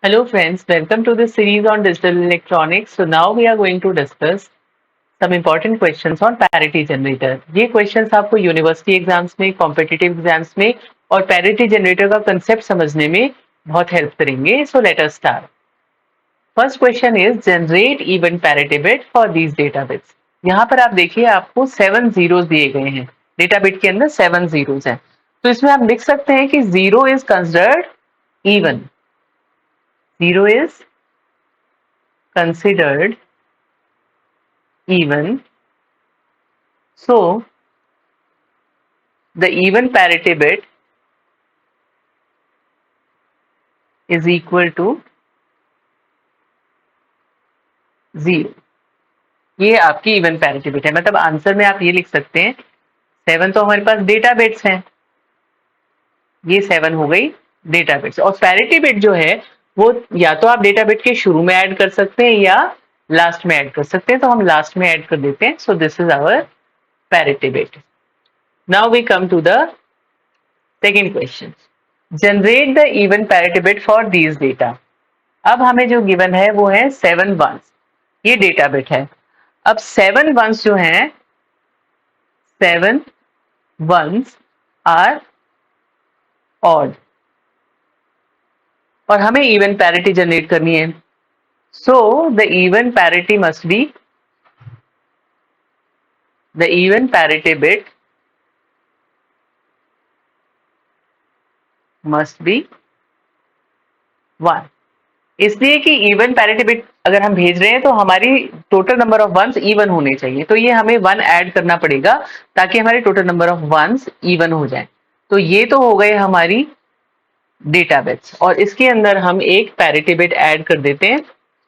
Hello friends, welcome to this series on digital electronics. So now we are going to discuss some important questions on parity generator. ये questions आपको university exams में, competitive exams में और parity generator का concept समझने में बहुत help करेंगे. So let us start. First question is generate even parity bit for these data bits. यहाँ पर आप देखिए आपको 7 zeros दिए गए हैं. डेटा बिट के अंदर 7 zeros हैं. तो इसमें आप लिख सकते हैं कि 0 is considered even. 0 is considered even. So the even parity bit is equal to 0. ये आपकी इवन पैरिटी बिट है. मतलब आंसर में आप ये लिख सकते हैं 7 तो हमारे पास डेटा बिट्स हैं, ये 7 हो गई डेटा बिट्स. और पैरिटी बिट जो है वो या तो आप डेटा बिट के शुरू में ऐड कर सकते हैं या लास्ट में ऐड कर सकते हैं. तो हम लास्ट में ऐड कर देते हैं. So this is our parity bit. Now we come to the second question. Generate the even parity bit for these data. अब हमें जो गिवन है वो है 7 वंस. ये डेटा बिट है. अब 7 वंस जो हैं 7 वंस आर ऑड और हमें इवन पैरिटी जनरेट करनी है. So the even parity must be the even parity bit must be 1. इसलिए कि इवन पैरिटी बिट अगर हम भेज रहे हैं तो हमारी total number of ones even होने चाहिए. तो ये हमें 1 ऐड करना पड़ेगा ताकि हमारी total number of ones even हो जाए. तो ये तो हो गए हमारी डेटा बिट्स और इसके अंदर हम एक पैरिटी बिट ऐड कर देते हैं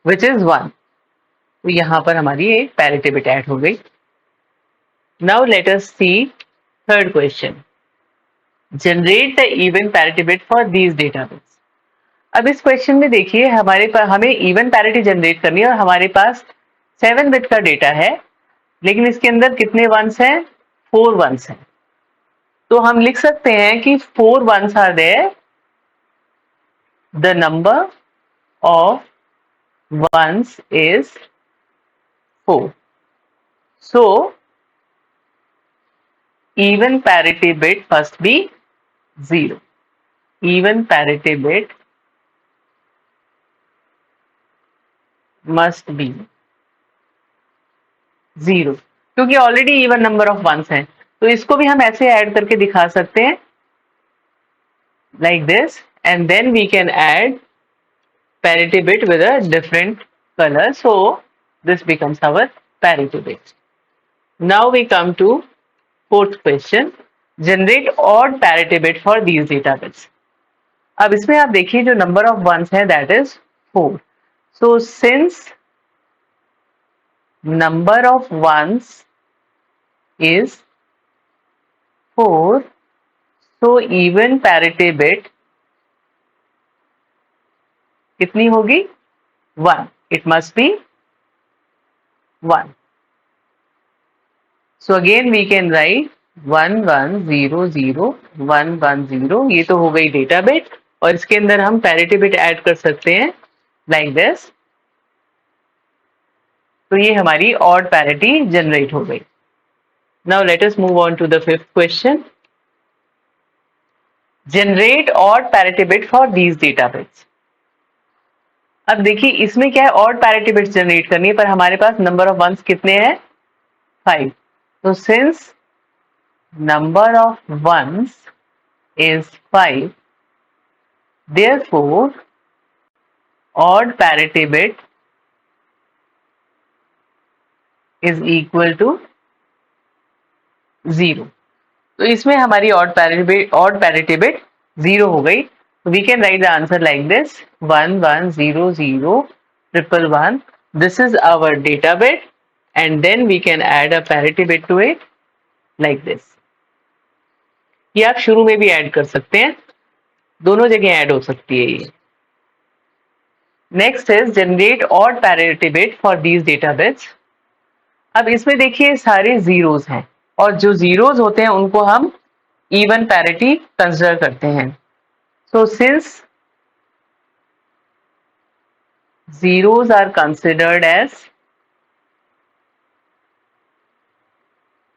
विच इज 1. तो यहां पर हमारी एक पैरिटी बिट ऐड हो गई. Now let us see third question. Generate the even parity bit for these data bits. अब इस क्वेश्चन में देखिए हमारे पास हमें इवन पैरिटी जनरेट करनी है और हमारे पास 7 बिट का डेटा है, लेकिन इसके अंदर कितने वंस हैं? 4 वंस हैं. तो हम लिख सकते हैं कि 4 ones are there. The number of ones is 4. So even parity bit must be 0. Even parity bit must be 0 क्योंकि already even number of ones हैं. तो इसको भी हम ऐसे ऐड करके दिखा सकते हैं like this and then we can add parity bit with a different color. So this becomes our parity bit. Now we come to fourth question. Generate odd parity bit for these data bits. अब इसमें आप देखिए जो number of ones है that is 4. So since number of ones is 4, so even parity bit कितनी होगी? 1. It must be 1. So again we can write 1 1 0 0 1 1 0. ये तो हो गई डेटा बिट और इसके अंदर हम पैरिटी बिट ऐड कर सकते हैं लाइक दिस. तो ये हमारी ऑड पैरिटी जनरेट हो गई. Now let us move on to the fifth question. Generate odd parity bit for these data bits. अब देखिए इसमें क्या है, ऑड पैरिटी बिट्स जनरेट करनी है पर हमारे पास नंबर ऑफ वंस कितने हैं? 5. तो since number of ones is 5, therefore odd parity bit is equal to 0. तो इसमें हमारी ऑड पैरिटी बिट 0 हो गई. We can write the answer like this 1 1 0 0 1 1. This is our data bit and then we can add a parity bit to it like this. ये आप शुरू में भी ऐड कर सकते हैं, दोनों जगह ऐड हो सकती है ये. Next is generate odd parity bit for these data bits. अब इसमें देखिए सारे जीरोस हैं और जो जीरोस होते हैं उनको हम इवन पैरिटी कंसिडर करते हैं. So since zeros are considered as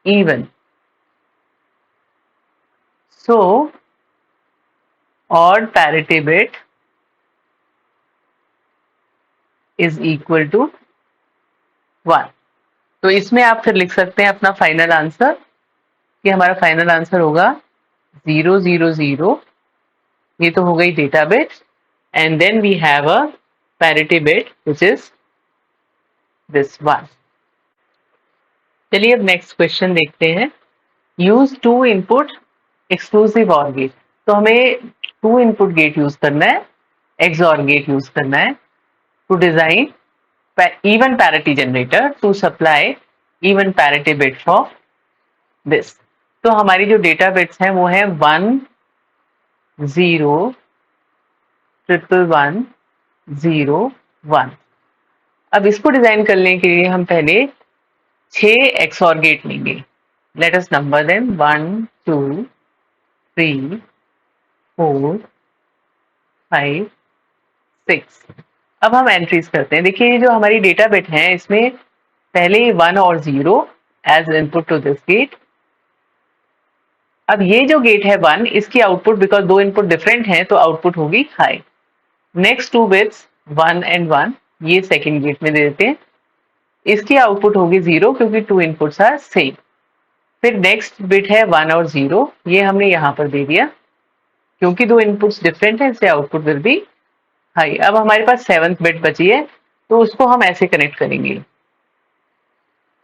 even. So odd parity bit is equal to 1. तो इसमें आप फिर लिख सकते हैं अपना फाइनल आंसर, कि हमारा फाइनल आंसर होगा 000. ये तो हो गई data bit, and then we have a parity bit which is this 1. चलिए अब नेक्स्ट क्वेश्चन देखते हैं. Use 2 input exclusive or gate. तो हमें 2 इनपुट गेट यूज करना है, एक्सऑर गेट यूज करना है to design even parity generator to supply even parity bit for this. तो हमारी जो डेटा बिट्स हैं वो है 1 0 1 1 0 1. अब इसको डिजाइन करने के लिए हम पहले 6 एक्सऑर गेट लेंगे. Let us number them 1 2 3 4 5 6. अब हम एंट्रीज करते हैं. देखिए जो हमारी डेटा बिट है इसमें पहले 1 और 0 as input to this gate. अब ये जो गेट है 1, इसकी आउटपुट बिकॉज 2 इनपुट डिफरेंट हैं तो आउटपुट होगी हाई. नेक्स्ट 2 बिट्स 1 एंड 1 ये सेकेंड गेट में दे देते हैं. इसकी आउटपुट होगी 0 क्योंकि 2 इनपुट्स आर सेम. फिर नेक्स्ट बिट है 1 और 0, ये हमने यहाँ पर दे दिया क्योंकि 2 इनपुट्स डिफरेंट है इससे आउटपुट विल बी हाई. अब हमारे पास 7th बिट बची है तो उसको हम ऐसे कनेक्ट करेंगे.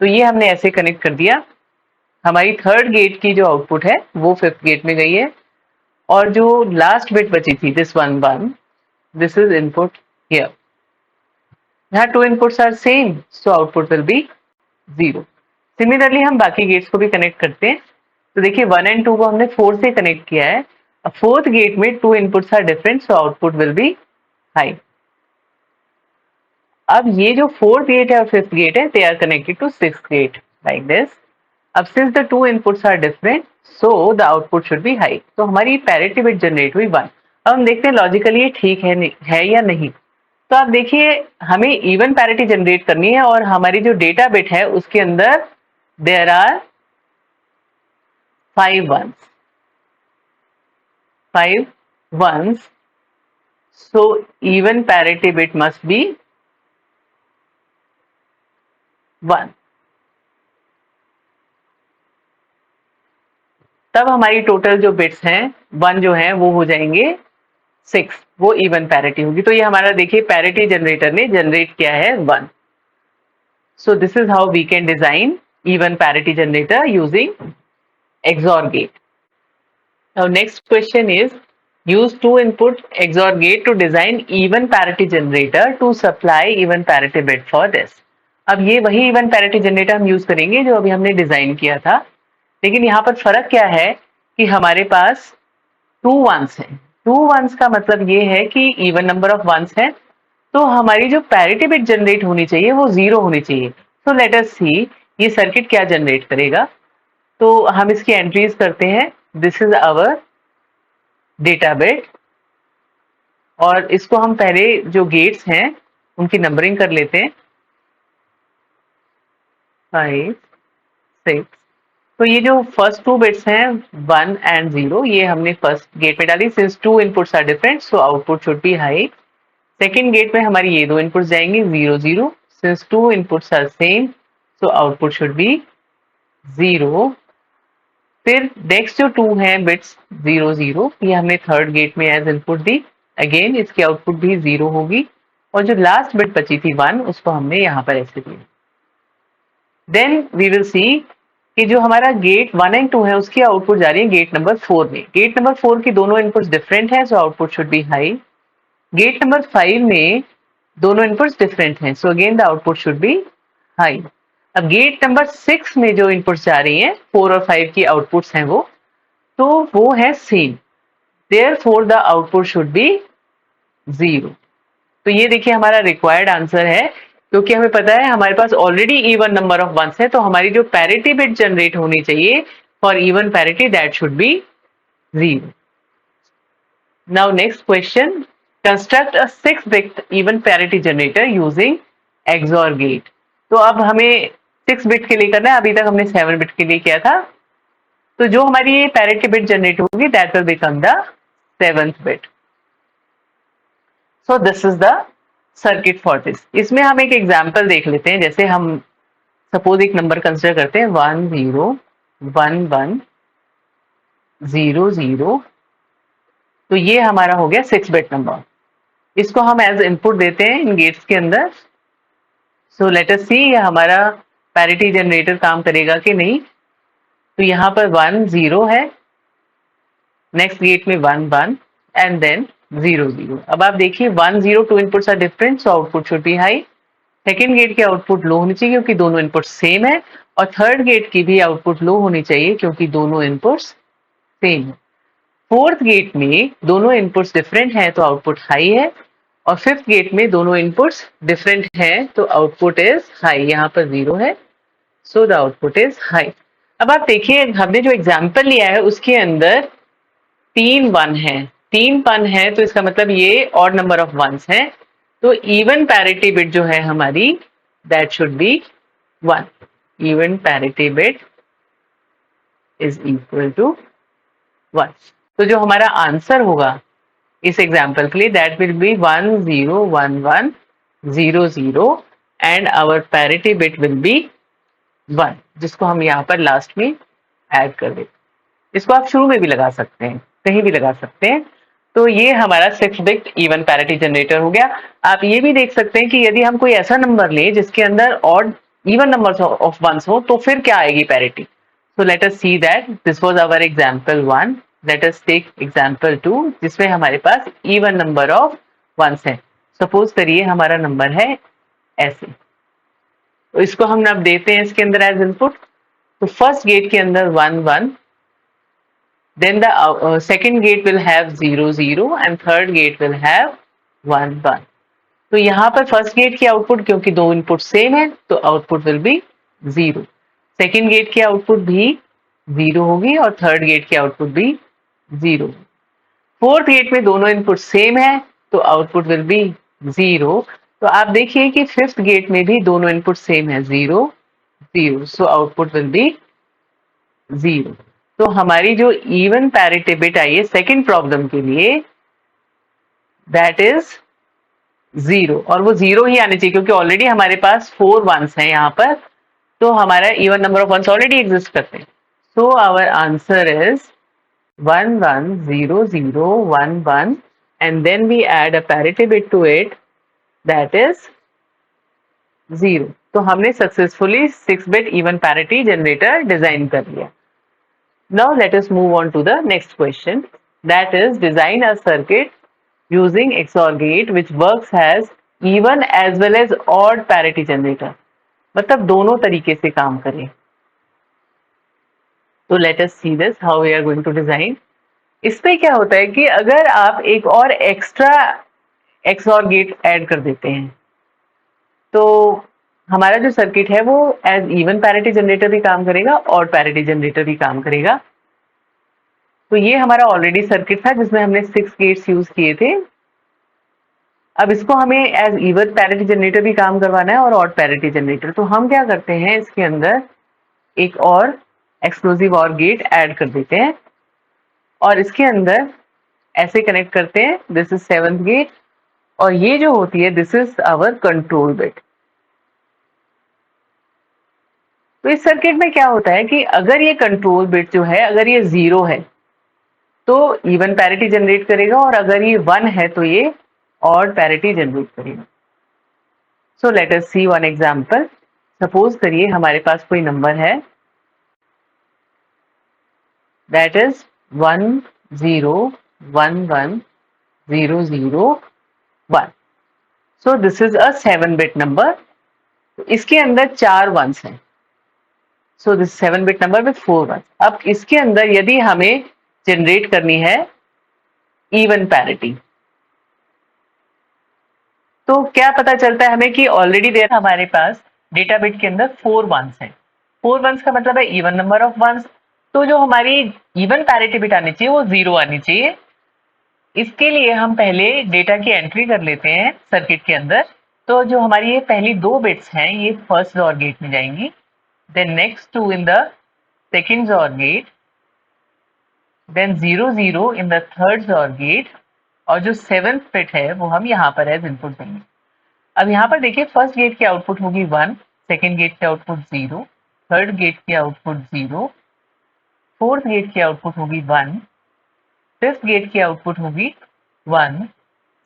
तो ये हमने ऐसे कनेक्ट कर दिया. हमारी थर्ड गेट की जो आउटपुट है वो 5th गेट में गई है, और जो लास्ट बिट बची थी this 1 1, this is input here. यहाँ 2 inputs are same so output will be 0. Similarly हम बाकी गेट्स को भी कनेक्ट करते हैं. तो देखिए 1 एंड 2 को हमने 4 से कनेक्ट किया है. अब 4th गेट में 2 inputs are different so output will be high. अब ये जो 4th गेट है और 5th गेट है they are connected to 6th gate like this. अब since the 2 inputs are different so the output should be high. तो हमारी parity bit generate हुई 1. अब हम देखते हैं लॉजिकली ये ठीक है या नहीं. तो आप देखिए हमें इवन पैरिटी जनरेट करनी है और हमारी जो डेटा बिट है उसके अंदर there are 5 ones. So even parity bit must be 1. तब हमारी टोटल जो बिट्स हैं 1 जो है वो हो जाएंगे 6, वो इवन पैरिटी होगी. तो ये हमारा देखिए पैरिटी जनरेटर ने जनरेट किया है 1. So this is how we can design even parity generator using XOR gate. Now next question is use 2 input XOR gate to design even parity generator to supply even parity bit for this. अब ये वही even parity generator हम use करेंगे जो अभी हमने design किया था, लेकिन यहाँ पर फर्क क्या है कि हमारे पास 2 ones हैं. 2 ones का मतलब ये है कि even number of ones है, तो हमारी जो पैरिटी बिट जनरेट होनी चाहिए वो 0 होनी चाहिए. सो लेट अस सी ये सर्किट क्या जनरेट करेगा. तो हम इसकी एंट्रीज करते हैं. This is our data bit, और इसको हम पहले जो गेट्स हैं उनकी नंबरिंग कर लेते हैं 5 6. तो ये जो फर्स्ट 2 बिट्स हैं 1 एंड 0 ये हमने फर्स्ट गेट में डाली. Since 2 inputs are different so output should be high. Second gate में हमारी ये 2 इनपुट्स जाएंगे 0 0. Since 2 inputs are same so output should be 0. फिर नेक्स्ट जो 2 हैं बिट्स 0 0 ये हमने थर्ड गेट में एज इनपुट दी. अगेन इसकी आउटपुट भी 0 होगी, और जो लास्ट बिट बची थी 1 उसको हमने यहाँ पर ऐसे दिया. देन वी विल सी कि जो हमारा गेट 1 एंड 2 है उसकी आउटपुट जा रही है गेट नंबर 4 में. गेट नंबर 4 की दोनों इनपुट्स डिफरेंट हैं so output should be high. Gate number 5 में दोनों इनपुट्स डिफरेंट हैं so again the output should be high. अब गेट नंबर 6 में जो इनपुट्स जा रही हैं 4 और 5 की आउटपुट्स हैं वो है same. Therefore the output should be 0. तो ये देखिए हमारा रिक्वायर्ड आंसर है, क्योंकि हमें पता है हमारे पास already even number of ones है, तो हमारी जो पैरिटी बिट जनरेट होनी चाहिए for even parity that should be 0. Now next question, construct a 6 bit even parity generator using XOR gate. तो अब हमें 6 बिट के लिए करना है, अभी तक हमने 7 बिट के लिए किया था। तो जो हमारी ये पैरिटी बिट जनरेट होगी that will become the 7th bit. So this is the circuit for this. इसमें हम एक एग्जांपल देख लेते हैं। जैसे हम सपोज एक नंबर कंसिडर करते हैं 101100। तो ये हमारा हो गया 6 बिट नंबर। इसको हम एज इनपुट देते हैं इन गेट्स के अंदर। सो लेट अस सी ये हमारा पैरिटी जनरेटर काम करेगा कि नहीं। तो यहाँ पर 10 है, नेक्स्ट गेट में 11 एंड देन 00। अब आप देखिए 10 two inputs are different, so output should be high. Second gate की आउटपुट लो होनी चाहिए क्योंकि दोनों इनपुट सेम है, और थर्ड गेट की भी आउटपुट लो होनी चाहिए क्योंकि दोनों इनपुट्स सेम है। फोर्थ गेट में दोनों इनपुट्स डिफरेंट हैं तो आउटपुट हाई है, और फिफ्थ गेट में दोनों इनपुट्स डिफरेंट हैं तो आउटपुट इज हाई। यहाँ पर 0 है, so the output is high. अब आप देखिए हमने जो एग्जाम्पल लिया है उसके अंदर 3 1 है, 3 1 है, तो इसका मतलब ये ऑड नंबर ऑफ वंस है। तो इवन पैरिटी बिट जो है हमारी that should be 1। Even parity bit is equal to 1। तो जो हमारा आंसर होगा इस एग्जाम्पल के लिए that will be 101100 and our parity bit will be 1, जिसको हम यहाँ पर लास्ट में ऐड कर देते। इसको आप शुरू में भी लगा सकते हैं, कहीं भी लगा सकते हैं। तो ये हमारा 6 बिट इवन पैरिटी जनरेटर हो गया। आप ये भी देख सकते हैं कि यदि हम कोई ऐसा नंबर ले जिसके अंदर odd even numbers of ones हो तो फिर क्या आएगी parity. So let us see that this was our example 1। Let us take example 2 जिसमें हमारे पास इवन नंबर ऑफ वंस है। सपोज करिए हमारा नंबर है ऐसे, तो इसको हम अब देते हैं इसके अंदर एज इनपुट। तो फर्स्ट गेट के अंदर 1 1, then the second gate will have 0 0 and third gate will have 1 1। तो यहाँ पर फर्स्ट गेट की आउटपुट क्योंकि दो इनपुट सेम है तो output will be 0। Second gate की आउटपुट भी 0 होगी और थर्ड गेट की आउटपुट भी 0। फोर्थ गेट में दोनों इनपुट सेम है तो आउटपुट विल बी 0। तो आप देखिए कि फिफ्थ गेट में भी दोनों इनपुट सेम है 0 0, सो आउटपुट विल बी 0। तो हमारी जो इवन पैरिटी बिट आई है सेकेंड प्रॉब्लम के लिए दैट इज 0, और वो 0 ही आनी चाहिए क्योंकि ऑलरेडी हमारे पास 4 वंस हैं यहाँ पर, तो हमारा even number of ones already exist करते हैं। So our answer is 1 1 0 0 1 1 and then we add a parity bit to it that is 0। तो हमने successfully 6 bit even parity generator design कर लिया। Now let us move on to the next question, that is design a circuit using XOR gate which works as even as well as odd parity generator। मतलब दोनों तरीके से काम करें। तो let us see this how we are going to design। इसमें क्या होता है कि अगर आप एक और एक्स्ट्रा XOR गेट ऐड कर देते हैं तो हमारा जो सर्किट है वो एज इवन पैरिटी जनरेटर भी काम करेगा, ऑड पैरिटी जनरेटर भी काम करेगा। तो ये हमारा ऑलरेडी सर्किट था जिसमें हमने 6 गेट्स यूज किए थे। अब इसको हमें एज इवन पैरिटी जनरेटर भी काम करवाना है और ऑड पैरिटी जनरेटर। तो हम क्या करते हैं इसके अंदर एक और एक्सक्लूसिव और गेट ऐड कर देते हैं और इसके अंदर ऐसे कनेक्ट करते हैं। दिस इज 7th गेट और ये जो होती है this is our control bit. तो इस सर्किट में क्या होता है कि अगर ये कंट्रोल बिट जो है अगर ये 0 है तो इवन पैरिटी जनरेट करेगा और अगर ये 1 है तो ये ऑड पैरिटी जनरेट करेगा। So let us see one example. Suppose करिए हमारे पास कोई नंबर है that is 1 0 1 1 0 0 1। So this is a 7 bit number. इसके अंदर 4 वंस हैं। So this 7 bit number with 4 ones. अब इसके अंदर यदि हमें जनरेट करनी है इवन पैरिटी तो क्या पता चलता है हमें कि ऑलरेडी देयर हमारे पास डेटा बिट के अंदर 4 वंस है। 4 वंस का मतलब है इवन नंबर ऑफ वंस। तो जो हमारी इवन पैरिटी बिट आनी चाहिए वो 0 आनी चाहिए। इसके लिए हम पहले डेटा की एंट्री कर लेते हैं सर्किट के अंदर। तो जो हमारी ये पहली 2 बिट्स हैं ये फर्स्ट OR गेट में जाएंगी, then next 2 in the second OR gate, then 0 0 in the third OR gate, और जो 7th बिट है वो हम यहाँ पर एज इनपुट देंगे। अब यहाँ पर देखिए फर्स्ट गेट की आउटपुट होगी 1, सेकेंड गेट की आउटपुट 0, थर्ड गेट की आउटपुट 0, फोर्थ गेट की आउटपुट होगी 1, फिफ्थ गेट की आउटपुट होगी 1,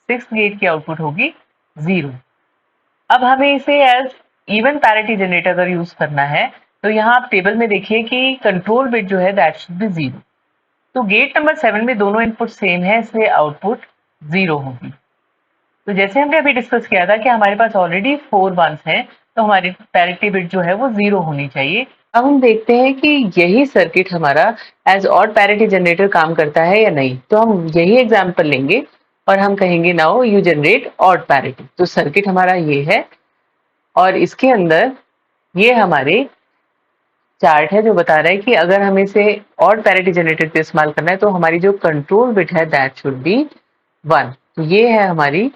सिक्स्थ गेट की आउटपुट होगी 0। अब हमें इसे एज इवन पैरिटी जनरेटर अगर यूज करना है तो यहाँ आप टेबल में देखिए कि कंट्रोल बिट जो है दैट शुड बी 0। तो गेट नंबर 7 में दोनों इनपुट सेम है, इसलिए आउटपुट 0 होगी। तो जैसे हमने अभी डिस्कस किया था कि हमारे पास ऑलरेडी 4 वंस हैं, तो हमारी पैरिटी बिट जो है वो 0 होनी चाहिए। अब हम देखते हैं कि यही सर्किट हमारा एज ऑड पैरिटी जनरेटर काम करता है या नहीं। तो हम यही एग्जांपल लेंगे और हम कहेंगे now you generate odd parity. तो सर्किट हमारा ये है और इसके अंदर ये हमारे चार्ट है जो बता रहा है कि अगर हमें इसे ऑड पैरिटी जनरेटर पे इस्तेमाल करना है तो हमारी जो कंट्रोल बिट है दैट शुड बी 1। तो ये है हमारी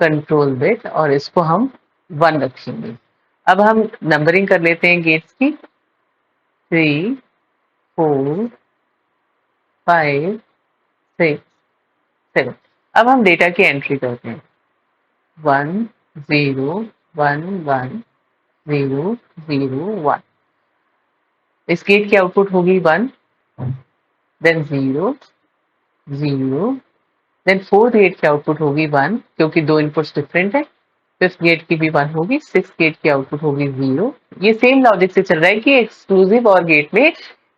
कंट्रोल बिट और इसको हम 1 रखेंगे। अब हम नंबरिंग कर लेते हैं गेट्स की, 3 4 5 6 7। अब हम डेटा की एंट्री करते हैं, 1 0 1 1 0 0 1। इस गेट की आउटपुट होगी 1, देन 0 0, देन फोर्थ गेट की आउटपुट होगी 1 क्योंकि दो इनपुट्स डिफरेंट है, फिफ्थ गेट की भी 1 होगी, सिक्स गेट की आउटपुट होगी 0। ये सेम लॉजिक से चल रहा है कि एक्सक्लूसिव और गेट में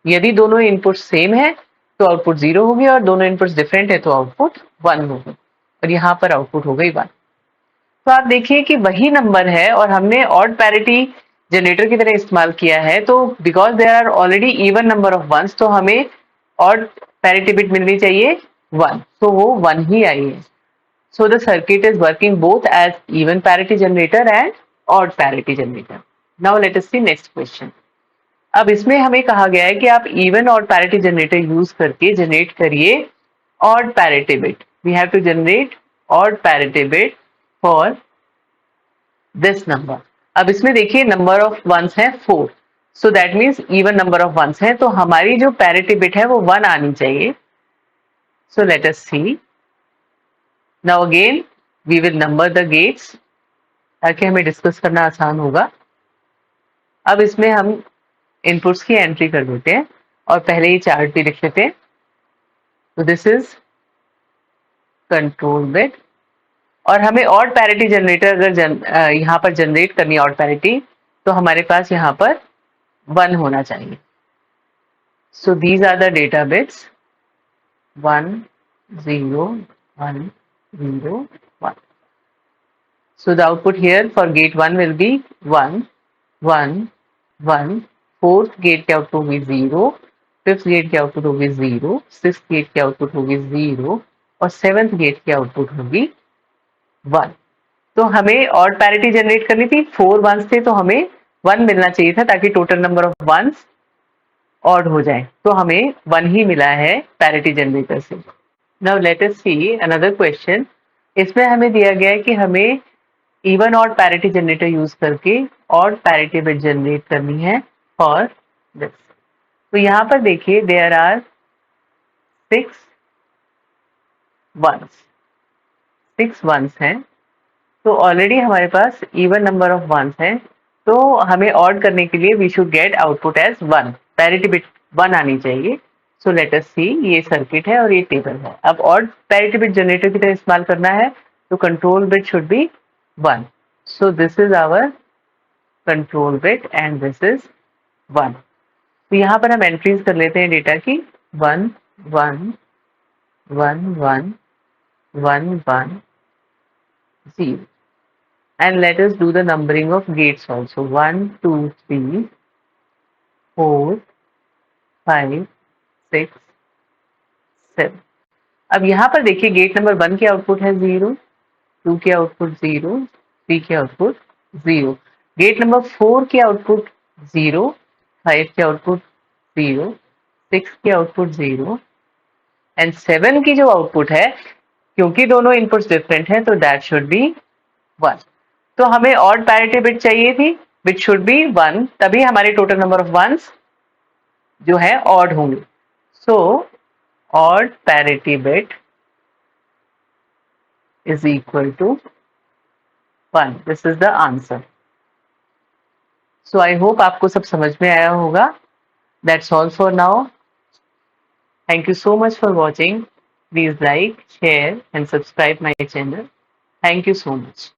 यदि दोनों इनपुट सेम है तो आउटपुट 0 होगी और दोनों इनपुट्स डिफरेंट है तो आउटपुट 1 होगी, और यहाँ पर आउटपुट हो गई 1। तो आप देखिए कि वही नंबर है और हमने ऑड पैरिटी जनरेटर की तरह इस्तेमाल किया है, तो because there are already even number of ones तो हमें ऑड पैरिटी बिट मिलनी चाहिए 1, तो वो 1 ही आई है। So the circuit is working both as even parity generator and odd parity generator. Now let us see next question. अब इसमें हमें कहा गया है कि आप even odd parity generator use करके जनरेट करिए odd parity bit. We have to generate odd parity bit for this number. अब इसमें देखिए नंबर ऑफ वंस है 4, so that means even number of ones है, तो हमारी जो पैरिटी बिट है वो 1 आनी चाहिए। So let us see. Now again we will number the gates ताकि हमें डिस्कस करना आसान होगा। अब इसमें हम इनपुट्स की एंट्री कर देते हैं और पहले ही चार्ट भी लिख लेते हैं। तो दिस इज कंट्रोल बिट और हमें ऑड पैरिटी जनरेटर अगर यहाँ पर जनरेट करनी है ऑड पैरिटी तो हमारे पास यहाँ पर 1 होना चाहिए। So these are the data bits 1 0 1 0 1। So the output here for gate 1 will be 1 1 1, fourth gate की आउटपुट होगी 0, फिफ्थ गेट की आउटपुट होगी 0, सिक्स्थ गेट की आउटपुट होगी 0 और सेवेंथ गेट की आउटपुट होगी 1। तो हमें ऑड पैरिटी जनरेट करनी थी, 4 वंस थे तो हमें 1 मिलना चाहिए था ताकि total number of ones odd हो जाए, तो हमें 1 ही मिला है पैरिटी जनरेटर से। Now let us see another question. इसमें हमें दिया गया है कि हमें even odd parity generator use करके ऑड पैरिटी बिट जनरेट करनी है फॉर दिस। तो यहाँ पर देखिए देयर आर 6 वंस हैं, तो ऑलरेडी हमारे पास इवन नंबर ऑफ वंस हैं, तो हमें ऑड करने के लिए we should get output as 1, parity bit 1 आनी चाहिए। सो लेट अस सी, ये सर्किट है और ये टेबल है। अब ऑड पैरिटी बिट जनरेटर की तरह इस्तेमाल करना है तो control bit should be 1। So this is our control bit and this is 1। तो यहाँ पर हम एंट्रीज कर लेते हैं डेटा की, 1 1 1 1 1 1 0, and let us do the numbering of gates also, 1 2 3 4 5 6 7। अब यहाँ पर देखिए गेट नंबर 1 की आउटपुट है 0, 2 की आउटपुट 0, 3 की आउटपुट 0, गेट नंबर 4 की आउटपुट 0, 5 की आउटपुट 0, 6 की आउटपुट 0, एंड 7 की जो आउटपुट है, क्योंकि दोनों इनपुट्स डिफरेंट हैं, तो दैट शुड बी 1। तो हमें ऑड पैरिटी बिट चाहिए थी विच शुड बी 1, तभी हमारे टोटल नंबर ऑफ वंस जो है ऑड होंगे। So odd parity bit is equal to 1. This is the answer. So I hope आपको सब समझ में आया होगा। That's all for now. Thank you so much for watching. Please like, share and subscribe my channel. Thank you so much.